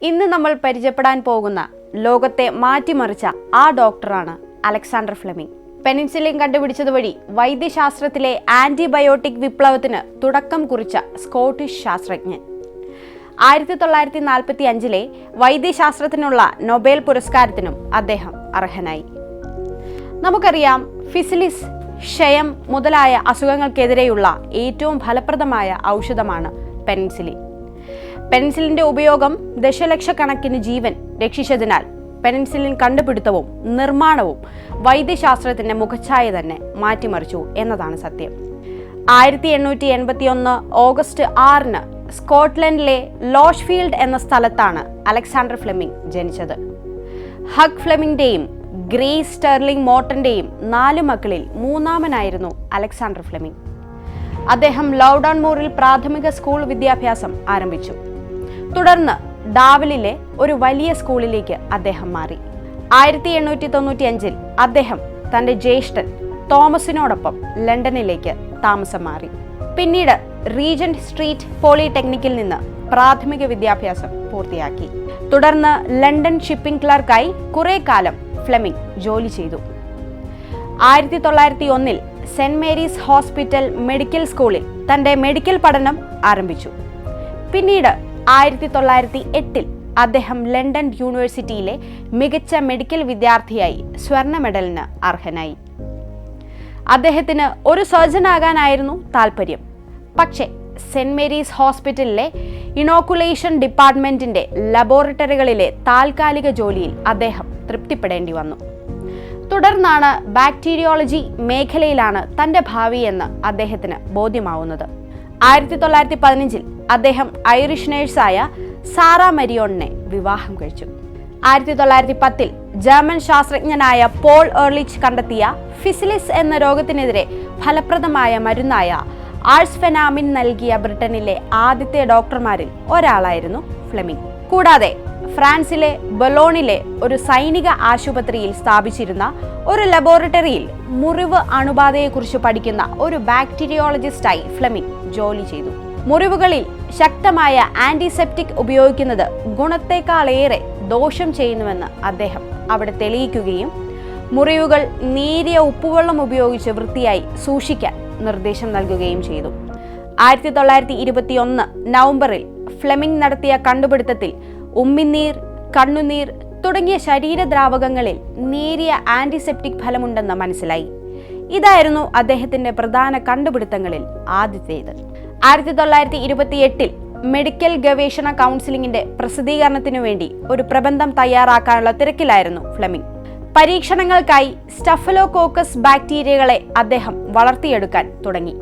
ഇന്ന് നമ്മൾ പരിചയപ്പെടാൻ പോകുന്ന ലോകത്തെ മാറ്റിമറിച്ച ആ ഡോക്ടറാണ് അലക്സാണ്ടർ ഫ്ലെമിംഗ്. പെനിൻസുലിൻ കണ്ടുപിടിച്ചത് വഴി വൈദ്യശാസ്ത്രത്തിലെ ആന്റിബയോട്ടിക് വിപ്ലവത്തിന് തുടക്കം കുറിച്ച സ്കോട്ടിഷ് ശാസ്ത്രജ്ഞൻ. 1945 വൈദ്യശാസ്ത്രത്തിനുള്ള നൊബേൽ പുരസ്കാരത്തിനും അദ്ദേഹം അർഹനായി. നമുക്കറിയാം, ഫിസിലിസ്, ക്ഷയം മുതലായ അസുഖങ്ങൾക്കെതിരെയുള്ള ഏറ്റവും ഫലപ്രദമായ ഔഷധമാണ് പെനിൻസുലിൻ. പെനിൻസുലിന്റെ ഉപയോഗം ദശലക്ഷക്കണക്കിന് ജീവൻ രക്ഷിച്ചതിനാൽ പെനിൻസുലിൻ കണ്ടുപിടുത്തവും നിർമ്മാണവും വൈദ്യശാസ്ത്രത്തിന്റെ മുഖച്ഛായ തന്നെ മാറ്റിമറിച്ചു എന്നതാണ് സത്യം. 1881 ഓഗസ്റ്റ് 6 സ്കോട്ട്ലൻഡിലെ ലോഷ്ഫീൽഡ് എന്ന സ്ഥലത്താണ് അലക്സാണ്ടർ ഫ്ലെമിംഗ് ജനിച്ചത്. ഹഗ് ഫ്ലെമിംഗിന്റെയും ഗ്രേസ് സ്റ്റെർലിംഗ് മോർട്ടന്റെയും 4 മക്കളിൽ മൂന്നാമനായിരുന്നു അലക്സാണ്ടർ ഫ്ലെമിംഗ്. അദ്ദേഹം ലൗഡൺ മൂറിൽ പ്രാഥമിക സ്കൂൾ വിദ്യാഭ്യാസം ആരംഭിച്ചു. തുടർന്ന് ഡാവലിലെ ഒരു വലിയ സ്കൂളിലേക്ക് അദ്ദേഹം മാറി. 1895 അദ്ദേഹം തന്റെ ജ്യേഷ്ഠൻ തോമസിനോടൊപ്പം ലണ്ടനിലേക്ക് താമസം മാറി. പിന്നീട് റീജന്റ് സ്ട്രീറ്റ് പോളിടെക്നിക്കിൽ നിന്ന് പ്രാഥമിക വിദ്യാഭ്യാസം പൂർത്തിയാക്കി. തുടർന്ന് ലണ്ടൻ ഷിപ്പിംഗ് ക്ലർക്കായി കുറെ കാലം ഫ്ലെമിംഗ് ജോലി ചെയ്തു. 1901 സെന്റ് മേരീസ് ഹോസ്പിറ്റൽ മെഡിക്കൽ സ്കൂളിൽ തന്റെ മെഡിക്കൽ പഠനം ആരംഭിച്ചു. പിന്നീട് 1908 അദ്ദേഹം ലണ്ടൻ യൂണിവേഴ്സിറ്റിയിലെ മികച്ച മെഡിക്കൽ വിദ്യാർത്ഥിയായി സ്വർണ്ണ മെഡലിന് അർഹനായി. അദ്ദേഹത്തിന് ഒരു സർജനാകാനായിരുന്നു താല്പര്യം. പക്ഷേ സെന്റ് മേരീസ് ഹോസ്പിറ്റലിലെ ഇനോക്കുലേഷൻ ഡിപ്പാർട്ട്മെന്റിന്റെ ലബോറട്ടറികളിലെ താൽക്കാലിക ജോലിയിൽ അദ്ദേഹം തൃപ്തിപ്പെടേണ്ടി വന്നു. തുടർന്നാണ് ബാക്ടീരിയോളജി മേഖലയിലാണ് തന്റെ ഭാവി എന്ന് അദ്ദേഹത്തിന് ബോധ്യമാവുന്നത്. 1915 അദ്ദേഹം ഐറിഷ് നേഴ്സായ സാറ മരിയോണിനെ വിവാഹം കഴിച്ചു. 1910 ജർമ്മൻ ശാസ്ത്രജ്ഞനായ പോൾ എർലിച്ച് കണ്ടെത്തിയ ഫിസിലിസ് എന്ന രോഗത്തിനെതിരെ ഫലപ്രദമായ മരുന്നായ ആഴ്സ്ഫെനാമിൻ നൽകിയ ബ്രിട്ടനിലെ ആദ്യത്തെ ഡോക്ടർമാരിൽ ഒരാളായിരുന്നു ഫ്ലെമിംഗ്. കൂടാതെ ഫ്രാൻസിലെ ബൊലോണിലെ ഒരു സൈനിക ആശുപത്രിയിൽ സ്ഥാപിച്ചിരുന്ന ഒരു ലബോറട്ടറിയിൽ മുറിവ് അണുബാധയെക്കുറിച്ച് പഠിക്കുന്ന ഒരു ബാക്ടീരിയോളജിസ്റ്റായി ഫ്ലെമിംഗ് ജോലി ചെയ്തു. മുറിവുകളിൽ ശക്തമായ ആന്റിസെപ്റ്റിക് ഉപയോഗിക്കുന്നത് ഗുണത്തെക്കാളേറെ ദോഷം ചെയ്യുന്നുവെന്ന് അദ്ദേഹം അവിടെ തെളിയിക്കുകയും മുറിവുകൾ നേരിയ ഉപ്പുവെള്ളം ഉപയോഗിച്ച് വൃത്തിയായി സൂക്ഷിക്കാൻ നിർദ്ദേശം നൽകുകയും ചെയ്തു. 1921 നവംബറിൽ ഫ്ലെമിംഗ് നടത്തിയ കണ്ടുപിടുത്തത്തിൽ ഉമ്മിനീർ, കണ്ണുനീർ തുടങ്ങിയ ശരീരദ്രാവകങ്ങളിൽ നേരിയ ആന്റിസെപ്റ്റിക് ഫലമുണ്ടെന്ന് മനസ്സിലായി. ഇതായിരുന്നു അദ്ദേഹത്തിന്റെ പ്രധാന കണ്ടുപിടുത്തങ്ങളിൽ ആദ്യത്തേത്. 1928 മെഡിക്കൽ ഗവേഷണ കൗൺസിലിംഗിന്റെ പ്രസിദ്ധീകരണത്തിനു വേണ്ടി ഒരു പ്രബന്ധം തയ്യാറാക്കാനുള്ള തിരക്കിലായിരുന്നു ഫ്ലെമിംഗ്. പരീക്ഷണങ്ങൾക്കായി സ്റ്റഫലോകോക്കസ് ബാക്ടീരിയകളെ അദ്ദേഹം വളർത്തിയെടുക്കാൻ തുടങ്ങി.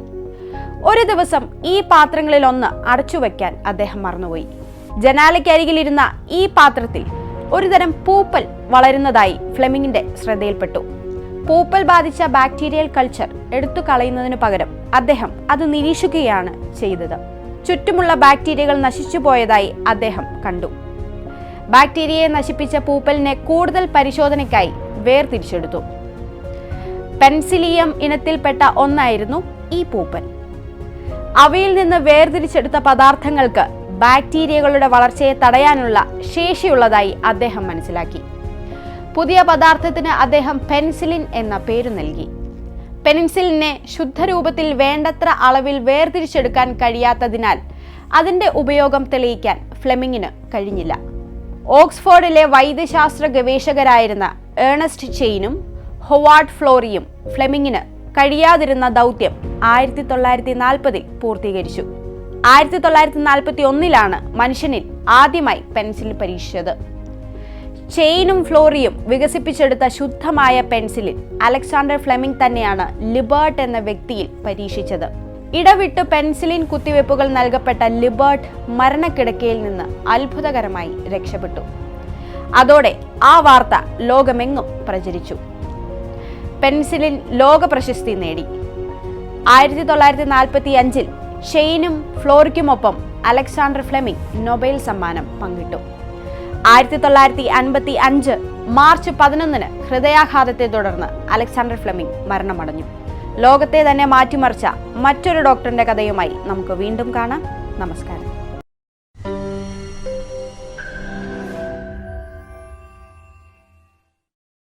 ഒരു ദിവസം ഈ പാത്രങ്ങളിലൊന്ന് അടച്ചുവെക്കാൻ അദ്ദേഹം മറന്നുപോയി. ജനാലയ്ക്കരികിലിരുന്ന ഈ പാത്രത്തിൽ ഒരുതരം പൂപ്പൽ വളരുന്നതായി ഫ്ലെമിംഗിന്റെ ശ്രദ്ധയിൽപ്പെട്ടു. പൂപ്പൽ ബാധിച്ച ബാക്ടീരിയൽ കൾച്ചർ എടുത്തു കളയുന്നതിനു പകരം അദ്ദേഹം അത് നിരീക്ഷിക്കുകയാണ് ചെയ്തത്. ചുറ്റുമുള്ള ബാക്ടീരിയകൾ നശിച്ചുപോയതായി അദ്ദേഹം കണ്ടു. ബാക്ടീരിയയെ നശിപ്പിച്ച പൂപ്പലിനെ കൂടുതൽ പരിശോധനയ്ക്കായി വേർതിരിച്ചെടുത്തു. പെൻസിലിയം ഇനത്തിൽപ്പെട്ട ഒന്നായിരുന്നു ഈ പൂപ്പൽ. അവയിൽ നിന്ന് വേർതിരിച്ചെടുത്ത പദാർത്ഥങ്ങൾക്ക് ബാക്ടീരിയകളുടെ വളർച്ചയെ തടയാനുള്ള ശേഷിയുള്ളതായി അദ്ദേഹം മനസ്സിലാക്കി. പുതിയ പദാർത്ഥത്തിന് അദ്ദേഹം പെനിൻസുലിൻ എന്ന പേര് നൽകി. പെനിൻസുലിനെ ശുദ്ധരൂപത്തിൽ വേണ്ടത്ര അളവിൽ വേർതിരിച്ചെടുക്കാൻ കഴിയാത്തതിനാൽ അതിന്റെ ഉപയോഗം തെളിയിക്കാൻ ഫ്ലെമിംഗിന് കഴിഞ്ഞില്ല. ഓക്സ്ഫോർഡിലെ വൈദ്യശാസ്ത്ര ഗവേഷകരായിരുന്ന ഏണസ്റ്റ് ചെയിനും ഹൊവാർഡ് ഫ്ലോറിയും ഫ്ലെമിംഗിന് കഴിയാതിരുന്ന ദൗത്യം 1940 പൂർത്തീകരിച്ചു. 1941 മനുഷ്യനിൽ ആദ്യമായി പെൻസിലിൻ പരീക്ഷിച്ചത്. ചെയിനും ഫ്ലോറിയും വികസിപ്പിച്ചെടുത്ത ശുദ്ധമായ പെൻസിലിൻ അലക്സാണ്ടർ ഫ്ലെമിംഗ് തന്നെയാണ് ലിബർട്ട് എന്ന വ്യക്തിയിൽ പരീക്ഷിച്ചത്. ഇടവിട്ട് പെൻസിലിൻ കുത്തിവയ്പ്പുകൾ നൽകപ്പെട്ട ലിബർട്ട് മരണക്കിടക്കയിൽ നിന്ന് അത്ഭുതകരമായി രക്ഷപ്പെട്ടു. അതോടെ ആ വാർത്ത ലോകമെങ്ങും പ്രചരിച്ചു. പെൻസിലിൻ ലോക പ്രശസ്തി നേടി. 1945 ചെയിനും ഫ്ലോറിക്കുമൊപ്പം അലക്സാണ്ടർ ഫ്ലെമിംഗ് നൊബേൽ സമ്മാനം പങ്കിട്ടു. 1955 മാർച്ച് 11 ഹൃദയാഘാതത്തെ തുടർന്ന് അലക്സാണ്ടർ ഫ്ലെമിംഗ് മരണമടഞ്ഞു. ലോകത്തെ തന്നെ മാറ്റിമറിച്ച മറ്റൊരു ഡോക്ടറിന്റെ കഥയുമായി നമുക്ക് വീണ്ടും കാണാം. നമസ്കാരം.